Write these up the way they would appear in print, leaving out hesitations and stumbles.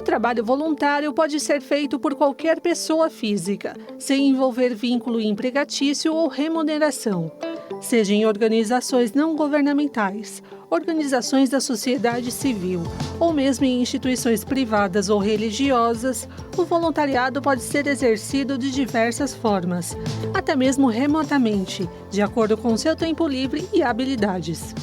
trabalho voluntário pode ser feito por qualquer pessoa física, sem envolver vínculo empregatício ou remuneração. Seja em organizações não governamentais, organizações da sociedade civil ou mesmo em instituições privadas ou religiosas, o voluntariado pode ser exercido de diversas formas, até mesmo remotamente, de acordo com seu tempo livre e habilidades.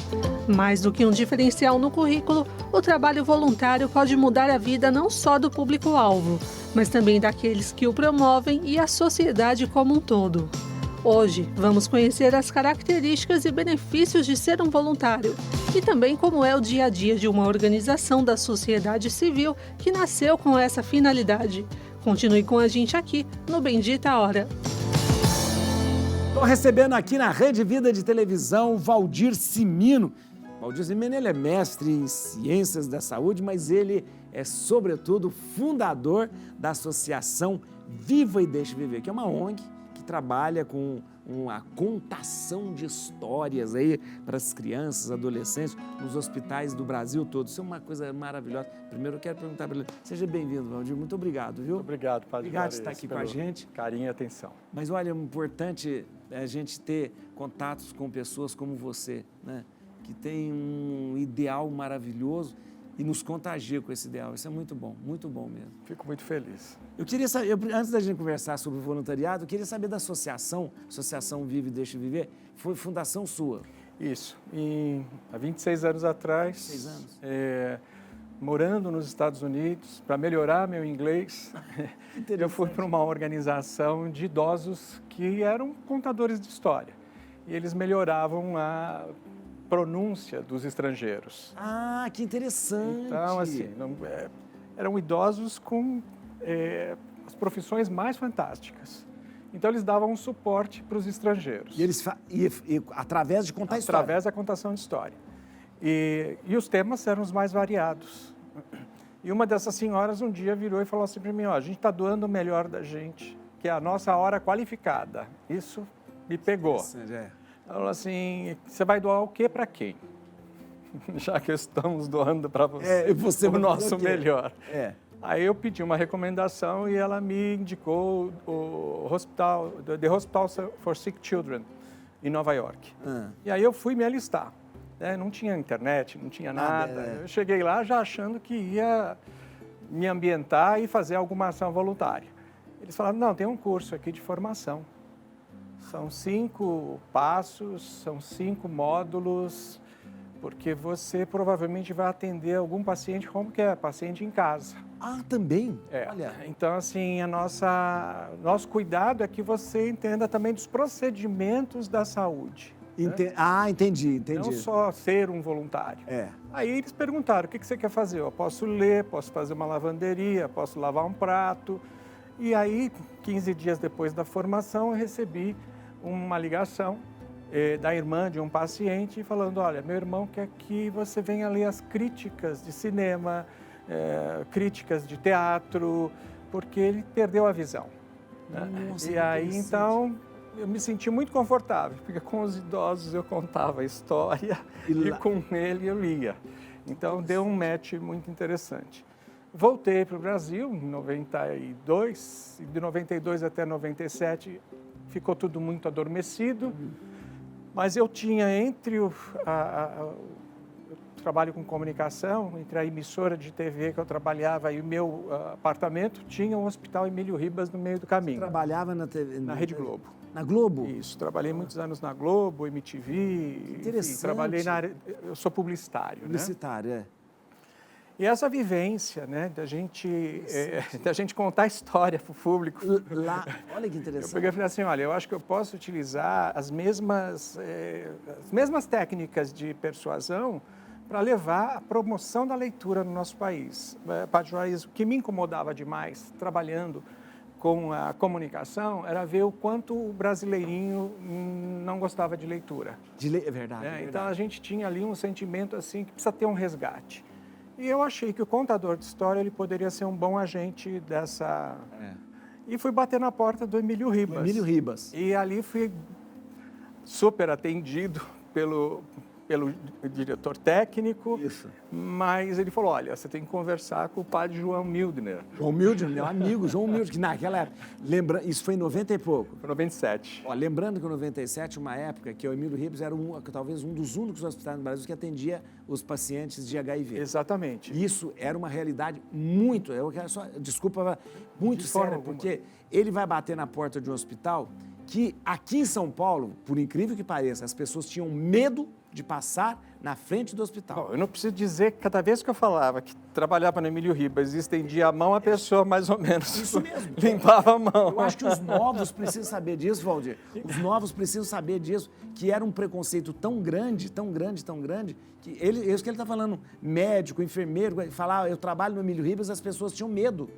Mais do que um diferencial no currículo, o trabalho voluntário pode mudar a vida não só do público-alvo, mas também daqueles que o promovem e a sociedade como um todo. Hoje, vamos conhecer as características e benefícios de ser um voluntário e também como é o dia a dia de uma organização da sociedade civil que nasceu com essa finalidade. Continue com a gente aqui no Bendita Hora. Estou recebendo aqui na Rede Vida de Televisão Valdir Cimino. Valdir Cimino, ele é mestre em Ciências da Saúde, mas ele é, sobretudo, fundador da Associação Viva e Deixe Viver, que é uma ONG que trabalha com uma contação de histórias aí para as crianças, adolescentes, nos hospitais do Brasil todo. Isso é uma coisa maravilhosa. Primeiro eu quero perguntar para ele, seja bem-vindo, Valdir, muito obrigado, viu? Muito obrigado, Padre. Obrigado por estar aqui com a gente. Carinho e atenção. Mas olha, é importante a gente ter contatos com pessoas como você, né? Que tem um ideal maravilhoso e nos contagia com esse ideal. Isso é muito bom mesmo. Fico muito feliz. Eu queria saber, antes da gente conversar sobre o voluntariado, eu queria saber da Associação Vive e Deixe Viver, foi fundação sua. Isso. Há 26 anos atrás, 26 anos. Morando nos Estados Unidos, para melhorar meu inglês, eu fui para uma organização de idosos que eram contadores de história. E eles melhoravam a pronúncia dos estrangeiros. Ah, que interessante! Então, assim, eram idosos com as profissões mais fantásticas. Então, eles davam um suporte para os estrangeiros. E eles através de contar história? Através da contação de história. E os temas eram os mais variados. E uma dessas senhoras um dia virou e falou assim para mim, ó, a gente está doando o melhor da gente, que é a nossa hora qualificada. Isso me pegou. Ela falou assim, você vai doar o quê para quem? Já que estamos doando para você o nosso melhor. Aí eu pedi uma recomendação e ela me indicou o The Hospital for Sick Children, em Nova York. E aí eu fui me alistar. Não tinha internet, não tinha nada. Eu cheguei lá já achando que ia me ambientar e fazer alguma ação voluntária. Eles falaram, não, tem um curso aqui de formação. São 5 passos, são 5 módulos, porque você provavelmente vai atender algum paciente como que é, paciente em casa. Ah, também? Olha. Então, assim, nosso cuidado é que você entenda também dos procedimentos da saúde. Entendi. Não só ser um voluntário. Aí eles perguntaram, o que você quer fazer? Eu posso ler, posso fazer uma lavanderia, posso lavar um prato. E aí, 15 dias depois da formação, eu recebi uma ligação da irmã de um paciente falando, olha, meu irmão quer que você venha ler as críticas de cinema, críticas de teatro, porque ele perdeu a visão. Nossa, e aí, então, eu me senti muito confortável, porque com os idosos eu contava a história e com ele eu lia. Então, deu um match muito interessante. Voltei para o Brasil em 92, e de 92 até 97 ficou tudo muito adormecido, mas eu tinha eu trabalho com comunicação, entre a emissora de TV que eu trabalhava e o meu apartamento, tinha um hospital Emílio Ribas no meio do caminho. Você trabalhava na TV? Na Rede Globo. Na Globo? Isso, trabalhei muitos anos na Globo, MTV. Interessante. Enfim, trabalhei na área, eu sou publicitário. Publicitário, E essa vivência, né, da gente contar a história para o público. Olha que interessante. Eu peguei e falei assim, olha, eu acho que eu posso utilizar as mesmas técnicas de persuasão para levar a promoção da leitura no nosso país. Padre Juarez, o que me incomodava demais, trabalhando com a comunicação, era ver o quanto o brasileirinho não gostava de leitura. É verdade. Então, a gente tinha ali um sentimento assim que precisa ter um resgate. E eu achei que o contador de história ele poderia ser um bom agente dessa... E fui bater na porta do Emílio Ribas. Emílio Ribas. E ali fui super atendido pelo pelo diretor técnico. Isso. Mas ele falou, olha, você tem que conversar com o padre João Mildner. João Mildner, meu amigo, João Mildner, que naquela época, isso foi em 90 e pouco. Foi 97. Ó, lembrando que em 97, uma época que o Emílio Ribas era talvez um dos únicos hospitais no Brasil que atendia os pacientes de HIV. Exatamente. Isso era uma realidade muito, desculpa, muito séria, porque ele vai bater na porta de um hospital que aqui em São Paulo, por incrível que pareça, as pessoas tinham medo de passar na frente do hospital. Bom, eu não preciso dizer que cada vez que eu falava que trabalhava no Emílio Ribas e estendia a mão, a pessoa mais ou menos Isso mesmo. limpava a mão. Eu acho que os novos precisam saber disso, Valdir. Os novos precisam saber disso, que era um preconceito tão grande, que isso que ele está falando, médico, enfermeiro, falar, eu trabalho no Emílio Ribas, as pessoas tinham medo,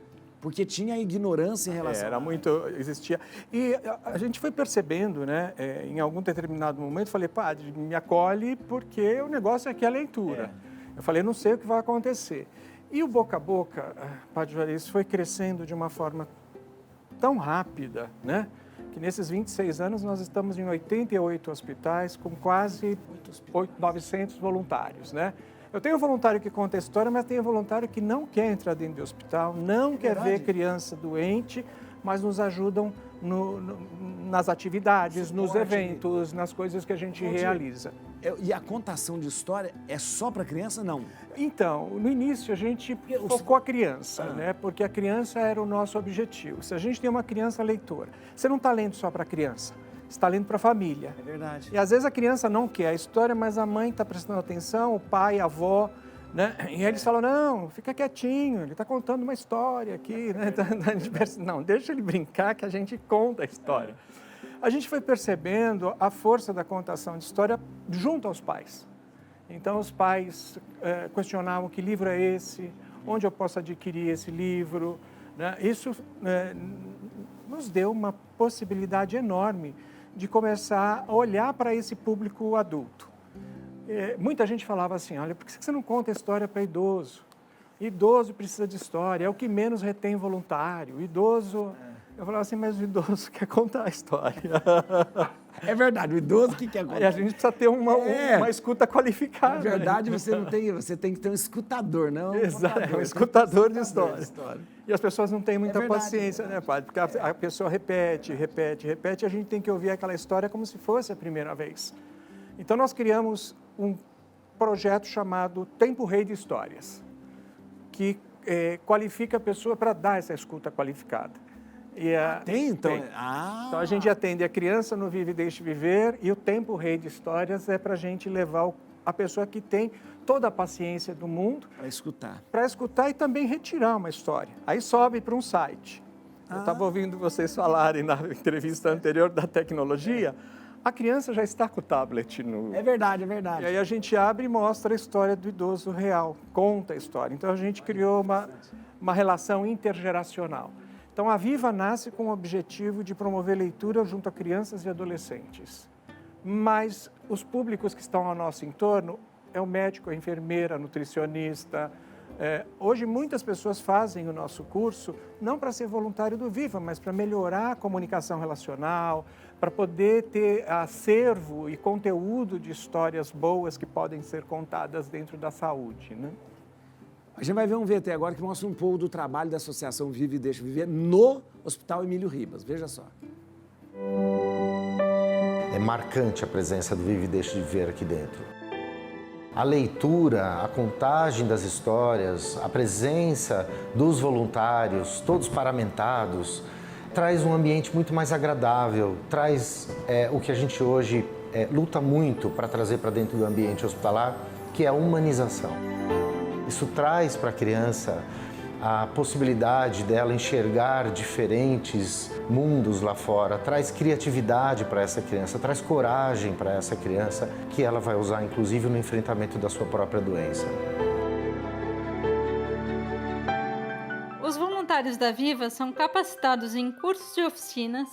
porque tinha ignorância em relação Era muito, existia. E a gente foi percebendo, né, em algum determinado momento, falei, padre, me acolhe porque o negócio aqui é a leitura. Eu falei, não sei o que vai acontecer. E o boca a boca, padre Juarez, foi crescendo de uma forma tão rápida, né, que nesses 26 anos nós estamos em 88 hospitais com quase 900 voluntários, né? Eu tenho voluntário que conta a história, mas tenho voluntário que não quer entrar dentro do hospital, não quer ver criança doente, mas nos ajudam nas atividades, nos eventos, nas coisas que a gente realiza. E a contação de história é só para criança, não? Então, no início a gente focou a criança, né? Porque a criança era o nosso objetivo. Se a gente tem uma criança leitora, você não está lendo só para a criança. Está lendo para a família. É verdade. E às vezes a criança não quer a história, mas a mãe está prestando atenção, o pai, a avó, né? E eles falam, não, fica quietinho, ele está contando uma história aqui, né? Não, deixa ele brincar que a gente conta a história. A gente foi percebendo a força da contação de história junto aos pais. Então os pais questionavam que livro é esse, onde eu posso adquirir esse livro, né? Isso nos deu uma possibilidade enorme de começar a olhar para esse público adulto. Muita gente falava assim, olha, por que você não conta a história para idoso? Idoso precisa de história, é o que menos retém voluntário. Idoso... Eu falava assim, mas o idoso quer contar a história. É verdade, o idoso que quer contar. E a gente precisa ter uma escuta qualificada. Na verdade, você tem que ter um escutador, não? Exato, um escutador de história. E as pessoas não têm muita paciência, né, padre? Porque a pessoa repete, e a gente tem que ouvir aquela história como se fosse a primeira vez. Então, nós criamos um projeto chamado Tempo Rei de Histórias, que qualifica a pessoa para dar essa escuta qualificada. Então? Tem. Então, a gente atende a criança no Vive e Deixe Viver e o Tempo Rei de Histórias é para a gente levar a pessoa que tem toda a paciência do mundo para escutar. Para escutar e também retirar uma história. Aí sobe para um site. Eu estava ouvindo vocês falarem na entrevista anterior da tecnologia. A criança já está com o tablet no... É verdade. E aí a gente abre e mostra a história do idoso real, conta a história. Então a gente criou uma relação intergeracional. Então, a Viva nasce com o objetivo de promover leitura junto a crianças e adolescentes. Mas os públicos que estão ao nosso entorno é o médico, a enfermeira, a nutricionista. Hoje, muitas pessoas fazem o nosso curso não para ser voluntário do Viva, mas para melhorar a comunicação relacional, para poder ter acervo e conteúdo de histórias boas que podem ser contadas dentro da saúde, né? A gente vai ver um VT agora que mostra um pouco do trabalho da Associação Vive e Deixa Viver no Hospital Emílio Ribas. Veja só. É marcante a presença do Vive e Deixa Viver aqui dentro. A leitura, a contagem das histórias, a presença dos voluntários, todos paramentados, traz um ambiente muito mais agradável, traz o que a gente hoje luta muito para trazer para dentro do ambiente hospitalar, que é a humanização. Isso traz para a criança a possibilidade dela enxergar diferentes mundos lá fora, traz criatividade para essa criança, traz coragem para essa criança, que ela vai usar inclusive no enfrentamento da sua própria doença. Os voluntários da Viva são capacitados em cursos de oficinas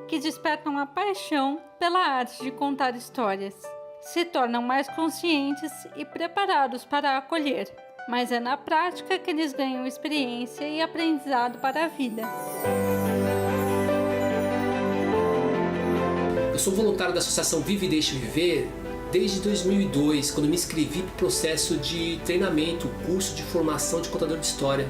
que despertam a paixão pela arte de contar histórias. Se tornam mais conscientes e preparados para acolher. Mas é na prática que eles ganham experiência e aprendizado para a vida. Eu sou voluntário da Associação Vive e Deixe Viver desde 2002, quando me inscrevi para o processo de treinamento, curso de formação de contador de história.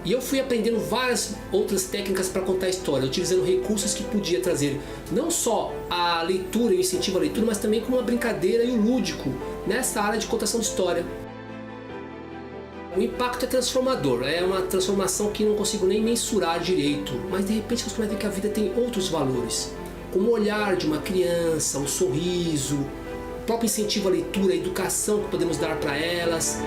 E eu fui aprendendo várias outras técnicas para contar história, utilizando recursos que podia trazer não só a leitura e o incentivo à leitura, mas também como uma brincadeira e o lúdico nessa área de contação de história. O impacto é transformador, é uma transformação que não consigo nem mensurar direito, mas de repente você começa a ver que a vida tem outros valores, como o olhar de uma criança, o sorriso, o próprio incentivo à leitura, a educação que podemos dar para elas.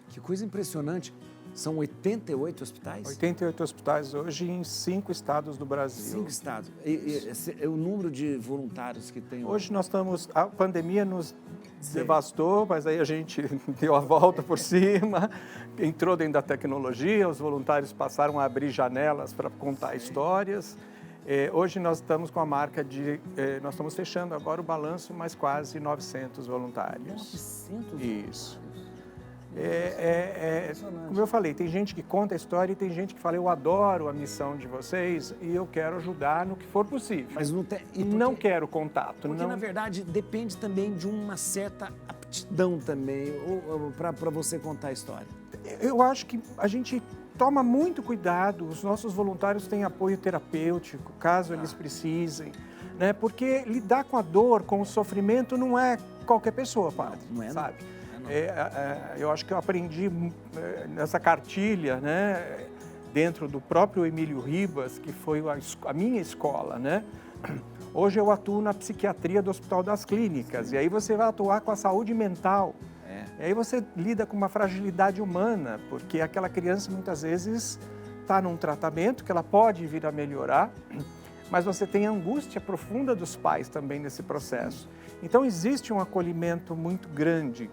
Que coisa impressionante. São 88 hospitais? 88 hospitais hoje em 5 estados do Brasil. 5 estados. E o número de voluntários que tem hoje? Hoje nós estamos... A pandemia nos devastou, mas aí a gente deu a volta por cima, entrou dentro da tecnologia, os voluntários passaram a abrir janelas para contar histórias. Hoje nós estamos com a marca de... nós estamos fechando agora o balanço, mas quase 900 voluntários. 900? Isso. Como eu falei, tem gente que conta a história e tem gente que fala, eu adoro a missão de vocês e eu quero ajudar no que for possível. Mas não tem... Não quero contato. Porque, na verdade, depende também de uma certa aptidão também para você contar a história. Eu acho que a gente toma muito cuidado, os nossos voluntários têm apoio terapêutico, caso eles precisem, né? Porque lidar com a dor, com o sofrimento, não é qualquer pessoa, padre, não é, sabe? Eu acho que eu aprendi nessa cartilha, né, dentro do próprio Emílio Ribas, que foi a minha escola, né? Hoje eu atuo na psiquiatria do Hospital das Clínicas, e aí você vai atuar com a saúde mental. E aí você lida com uma fragilidade humana, porque aquela criança muitas vezes está num tratamento que ela pode vir a melhorar, mas você tem a angústia profunda dos pais também nesse processo. Então existe um acolhimento muito grande.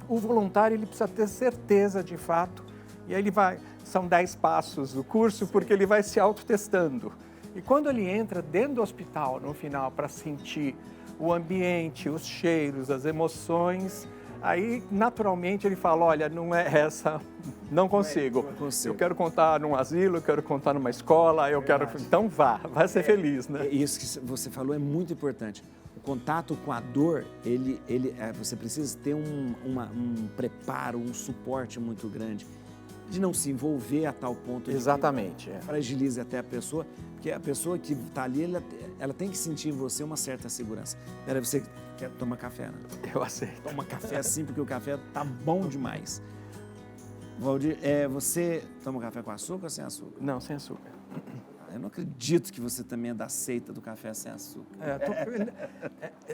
O voluntário ele precisa ter certeza de fato, e aí são 10 passos do curso, porque ele vai se autotestando. E quando ele entra dentro do hospital, no final, para sentir o ambiente, os cheiros, as emoções, aí naturalmente ele fala, olha, não é essa, não consigo. Eu quero contar num asilo, eu quero contar numa escola, eu quero... Então vai ser feliz, né? Isso que você falou é muito importante. O contato com a dor, você precisa ter um preparo, um suporte muito grande, de não se envolver a tal ponto de Exatamente, que fragilize até a pessoa, porque a pessoa que está ali, ela tem que sentir em você uma certa segurança. Pera, você quer tomar café, né? Eu aceito. Toma café sim, porque o café tá bom demais. Valdir, você toma café com açúcar ou sem açúcar? Não, sem açúcar. Eu não acredito que você também é da seita do café sem açúcar.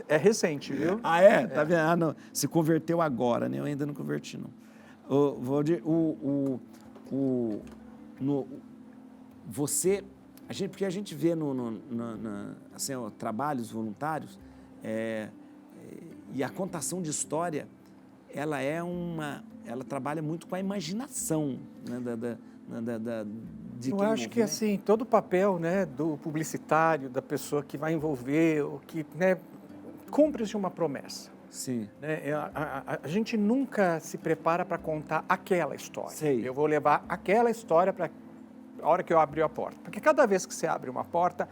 É recente, viu? Ah, é? Tá vendo? Ah, não. Se converteu agora, né? Eu ainda não converti, não. Valdir, porque a gente vê assim, trabalhos voluntários, e a contação de história, ela trabalha muito com a imaginação, né, Eu acho que assim, todo o papel, né, do publicitário, da pessoa que vai envolver, o que, né, cumpre-se uma promessa. Sim. Né? A gente nunca se prepara para contar aquela história. Sei. Eu vou levar aquela história para a hora que eu abrir a porta. Porque cada vez que você abre uma porta,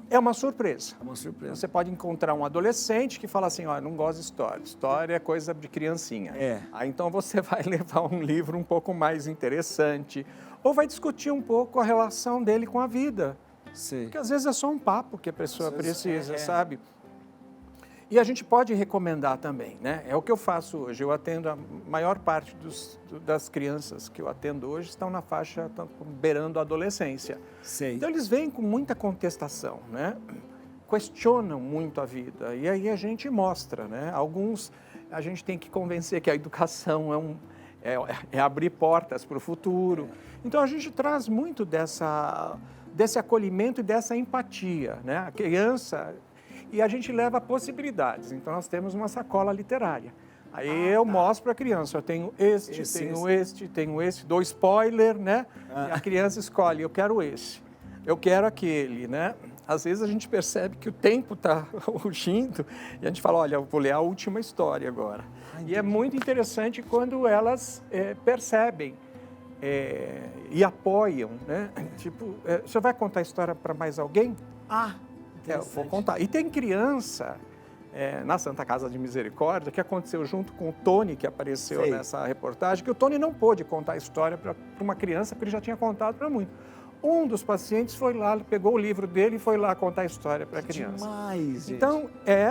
é uma surpresa. É uma surpresa. Você pode encontrar um adolescente que fala assim, ó, não gosto de história. História é coisa de criancinha. Aí então você vai levar um livro um pouco mais interessante, ou vai discutir um pouco a relação dele com a vida. Sim. Porque às vezes é só um papo que a pessoa precisa, sabe? E a gente pode recomendar também, né? É o que eu faço hoje. Eu atendo a maior parte das crianças que eu atendo hoje estão na faixa, estão beirando a adolescência. Sei. Então eles vêm com muita contestação, né? Questionam muito a vida. E aí a gente mostra, né? Alguns a gente tem que convencer que a educação é abrir portas para o futuro. Então a gente traz muito desse acolhimento e dessa empatia, né? A criança... E a gente leva possibilidades. Então, nós temos uma sacola literária. Aí eu mostro para a criança, eu tenho tenho esse, dou spoiler, né? E a criança escolhe, eu quero esse, eu quero aquele, né? Às vezes a gente percebe que o tempo está rugindo e a gente fala, olha, eu vou ler a última história agora. E é muito interessante quando elas percebem e apoiam, né? Tipo, você vai contar a história para mais alguém? Eu vou contar. E tem criança na Santa Casa de Misericórdia, que aconteceu junto com o Tony, que apareceu Sei. nessa reportagem, que o Tony não pôde contar a história para uma criança, porque ele já tinha contado para muito. Um dos pacientes foi lá, pegou o livro dele e foi lá contar a história para a criança. Demais, gente. Então, é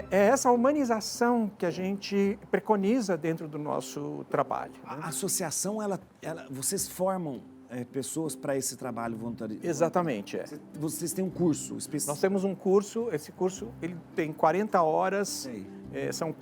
essa humanização que a gente preconiza dentro do nosso trabalho. A associação, vocês formam pessoas para esse trabalho voluntário? Exatamente, Vocês têm um curso específico? Nós temos um curso, esse curso ele tem 40 horas, Sei. são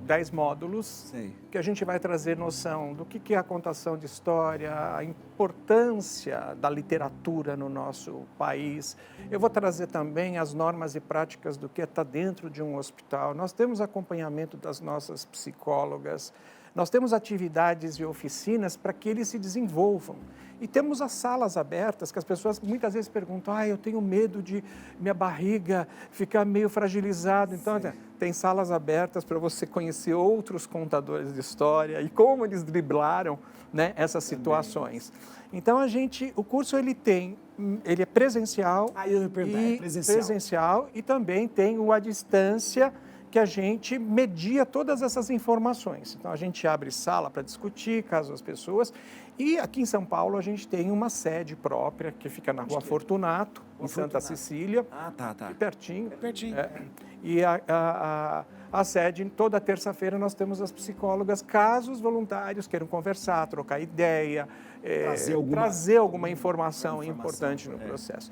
10 módulos, Sei. que a gente vai trazer noção do que é a contação de história, a importância da literatura no nosso país. Eu vou trazer também as normas e práticas do que está dentro de um hospital. Nós temos acompanhamento das nossas psicólogas, nós temos atividades e oficinas para que eles se desenvolvam. E temos as salas abertas, que as pessoas muitas vezes perguntam, eu tenho medo de minha barriga ficar meio fragilizado. Então, tem salas abertas para você conhecer outros contadores de história e como eles driblaram, né, essas situações. Então, o curso ele é presencial, Eu ia perguntar, presencial e também tem o à distância, que a gente media todas essas informações. Então, a gente abre sala para discutir, caso as pessoas... E aqui em São Paulo, a gente tem uma sede própria, que fica na Rua Fortunato, em Santa Cecília. Tá. Aqui pertinho. Pertinho. E a sede, toda terça-feira, nós temos as psicólogas, caso os voluntários queiram conversar, trocar ideia, trazer alguma informação importante no processo.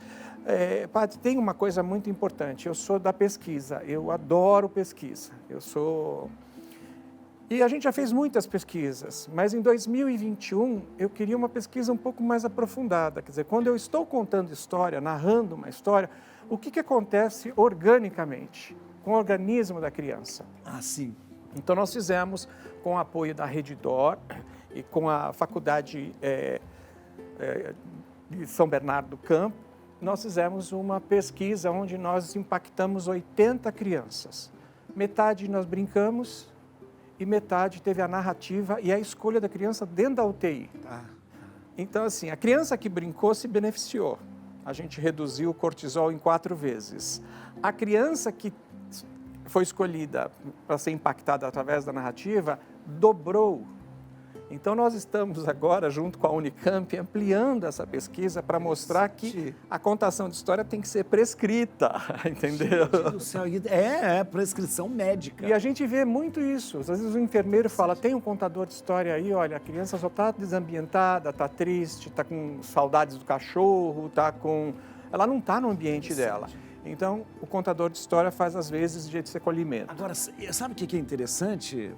Padre, tem uma coisa muito importante, eu sou da pesquisa, eu adoro pesquisa, E a gente já fez muitas pesquisas, mas em 2021 eu queria uma pesquisa um pouco mais aprofundada, quer dizer, quando eu estou contando história, narrando uma história, o que acontece organicamente com o organismo da criança? Sim. Então nós fizemos, com o apoio da Redditor e com a Faculdade de São Bernardo do Campo, nós fizemos uma pesquisa onde nós impactamos 80 crianças. Metade nós brincamos e metade teve a narrativa e a escolha da criança dentro da UTI. Então, assim, a criança que brincou se beneficiou. A gente reduziu o cortisol em 4 vezes. A criança que foi escolhida para ser impactada através da narrativa dobrou. Então, nós estamos agora, junto com a Unicamp, ampliando essa pesquisa para mostrar que a contação de história tem que ser prescrita, entendeu? Gente do céu, é prescrição médica. E a gente vê muito isso. Às vezes o enfermeiro fala, tem um contador de história aí, olha, a criança só está desambientada, está triste, está com saudades do cachorro, ela não está no ambiente dela. Então, o contador de história faz, às vezes, de jeito de acolhimento. Agora, sabe o que é interessante?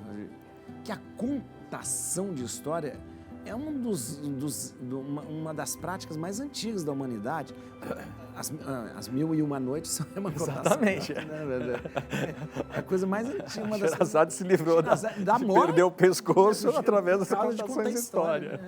Que a contação de história é uma das práticas mais antigas da humanidade. As 1001 Noites são uma contação. Exatamente. É a coisa mais antiga. Uma das Sherazade se livrou da morte, perdeu o pescoço através dessa contação de história.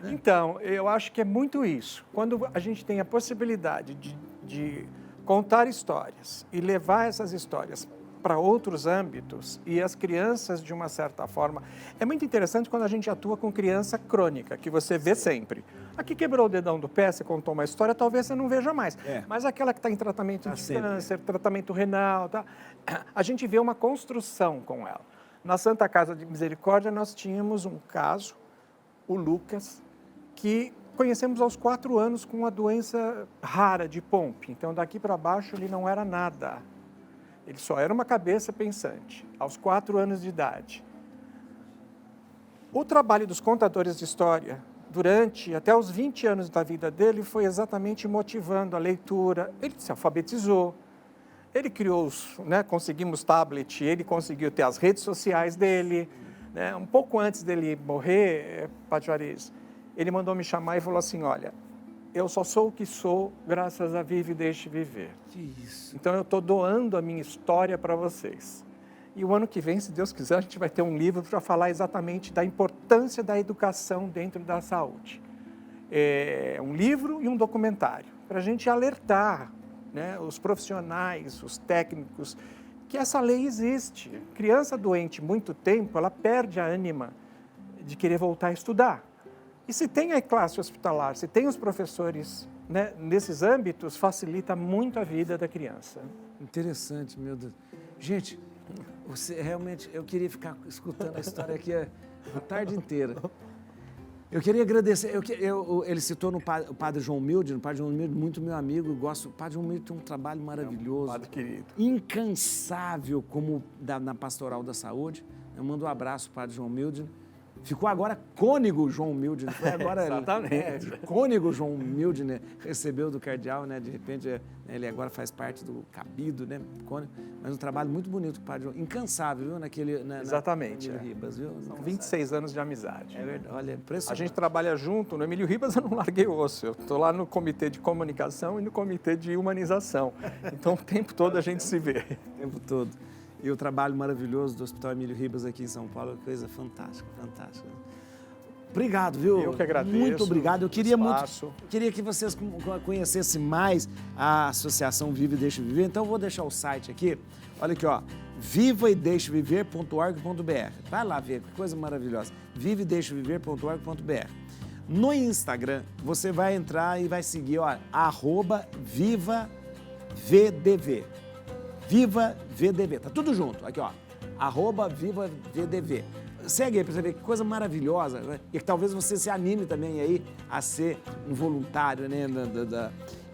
Então, eu acho que é muito isso. Quando a gente tem a possibilidade de contar histórias e levar essas histórias para outros âmbitos e as crianças, de uma certa forma... É muito interessante quando a gente atua com criança crônica, que você vê sempre. Aqui quebrou o dedão do pé, você contou uma história, talvez você não veja mais. Mas aquela que está em tratamento de câncer, tratamento renal, a gente vê uma construção com ela. Na Santa Casa de Misericórdia, nós tínhamos um caso, o Lucas, que conhecemos aos 4 anos com uma doença rara de Pompe. Então, daqui para baixo, ele não era nada. Ele só era uma cabeça pensante, aos 4 anos de idade. O trabalho dos contadores de história, durante até os 20 anos da vida dele, foi exatamente motivando a leitura. Ele se alfabetizou, ele criou, conseguimos tablet, ele conseguiu ter as redes sociais dele. Um pouco antes dele morrer, Padre Juarez, ele mandou me chamar e falou assim, olha, eu só sou o que sou graças a Vive e Deixe Viver. Isso. Então, eu estou doando a minha história para vocês. E o ano que vem, se Deus quiser, a gente vai ter um livro para falar exatamente da importância da educação dentro da saúde. É um livro e um documentário, para a gente alertar os profissionais, os técnicos, que essa lei existe. Criança doente muito tempo, ela perde a ânima de querer voltar a estudar. E se tem a classe hospitalar, se tem os professores né, nesses âmbitos, facilita muito a vida da criança. Interessante, meu Deus. Gente, você realmente, eu queria ficar escutando a história aqui a tarde inteira. Eu queria agradecer, ele citou o Padre João Milde, muito meu amigo, eu gosto. O Padre João Milde tem um trabalho maravilhoso. Padre querido. Incansável como na Pastoral da Saúde. Eu mando um abraço para o Padre João Milde. Ficou agora cônego João Milde, foi agora Exatamente. cônego João Milde, né? Recebeu do cardeal, né? De repente ele agora faz parte do cabido, né? Cônego, mas um trabalho muito bonito, o Padre João, incansável, viu? Exatamente. Emílio Ribas, viu? São 26 anos de amizade. É verdade, olha, impressionante. A gente trabalha junto, no Emílio Ribas eu não larguei o osso, eu estou lá no comitê de comunicação e no comitê de humanização, então o tempo todo a gente se vê. O tempo todo. E o trabalho maravilhoso do Hospital Emílio Ribas aqui em São Paulo é coisa fantástica, fantástica. Obrigado, viu? Eu que agradeço. Muito obrigado. Eu queria espaço. queria que vocês conhecessem mais a Associação Viva e Deixa Viver. Então, eu vou deixar o site aqui. Olha aqui, ó, vivaedeixaviver.org.br. Vai lá ver, que coisa maravilhosa. vivaedeixaviver.org.br. No Instagram, você vai entrar e vai seguir, ó, @VivaVDV. Viva VDV, tá tudo junto, aqui ó, @VivaVDV. Segue aí pra você ver que coisa maravilhosa, né? E que talvez você se anime também aí a ser um voluntário, né?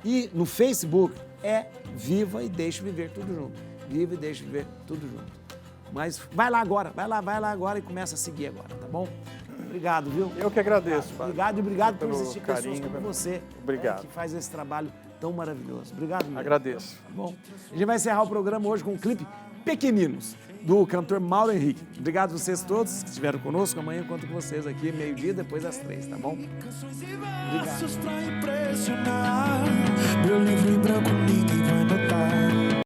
E no Facebook é Viva e Deixa Viver, tudo junto. Viva e Deixa Viver, tudo junto. Mas vai lá agora e começa a seguir agora, tá bom? Obrigado, viu? Eu que agradeço, Padre. Obrigado e obrigado por Pelo existir pessoas carinho, como você, Obrigado. que faz esse trabalho tão maravilhoso. Obrigado mesmo. Agradeço. Tá bom? A gente vai encerrar o programa hoje com um clipe Pequeninos, do cantor Mauro Henrique. Obrigado a vocês todos que estiveram conosco. Amanhã eu conto com vocês aqui, meio-dia, depois das 3, tá bom? Obrigado.